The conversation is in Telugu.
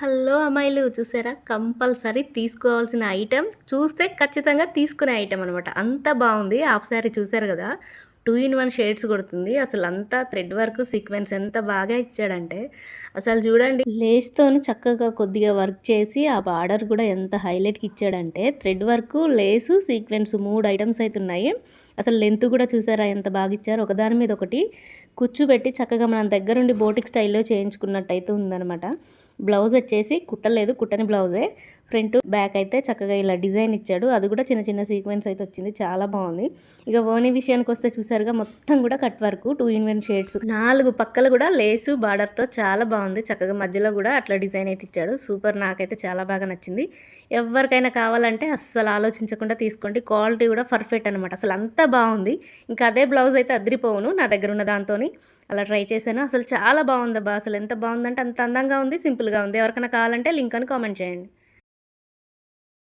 హలో అమ్మాయిలు చూసారా? కంపల్సరీ తీసుకోవాల్సిన ఐటెమ్, చూస్తే ఖచ్చితంగా తీసుకునే ఐటెమ్ అనమాట. అంత బావుంది. హాఫ్ సారీ చూసారు గదా! 2 ఇన్ 1 షేడ్స్ కొడుతుంది. అసలంతా థ్రెడ్ వర్క్, సీక్వెన్స్ ఎంత బాగా ఇచ్చాడంటే, అసలు చూడండి లేస్‌తోని చక్కగా కొద్దిగా వర్క్ చేసి, ఆ బార్డర్ కూడా ఎంత హైలైట్‌గా ఇచ్చాడంటే, thread work, lace, sequence 3 items అయితే ఉన్నాయి. అసలు లెంత్ కూడా చూసారా ఎంత బాగా ఇచ్చారో! ఒకదాని మీద ఒకటి కూర్చోబెట్టి చక్కగా మనం దగ్గరుండి బోటిక్ స్టైల్‌లో చేయించుకున్నట్టయితే ఉందనమాట. బ్లౌజ్ వచ్చేసి కుట్టలేదు, కుట్టని బ్లౌజే. ఫ్రంట్, బ్యాక్ అయితే చక్కగా ఇలా డిజైన్ ఇచ్చాడు. అది కూడా చిన్న చిన్న సీక్వెన్స్ అయితే వచ్చింది. చాలా బాగుంది. ఇక ఓనీ విషయానికొస్తే చూసారుగా మొత్తం కూడా కట్ వర్క్ 2 ఇన్ 1 షేడ్స్. 4 పక్కలు కూడా లేసు బార్డర్‌తో చాలా బాగుంది. చక్కగా మధ్యలో కూడా అట్లా డిజైన్ అయితే ఇచ్చాడు. సూపర్, నాకైతే చాలా బాగా నచ్చింది. ఎవరికైనా కావాలంటే అస్సలు ఆలోచించకుండా తీసుకోండి. క్వాలిటీ కూడా పర్ఫెక్ట్ అనమాట. అసలు అంతా బాగుంది. ఇంకా అదే బ్లౌజ్ అయితే అద్రిపోవును నా దగ్గర ఉన్న దాంతోని. అలా ట్రై చేశాను. అసలు చాలా బాగుందబ్బా! అసలు ఎంత బాగుందంటే అంత అందంగా ఉంది, సింపుల్‌గా ఉంది. ఎవరికైనా కావాలంటే లింక్ అని కామెంట్ చేయండి.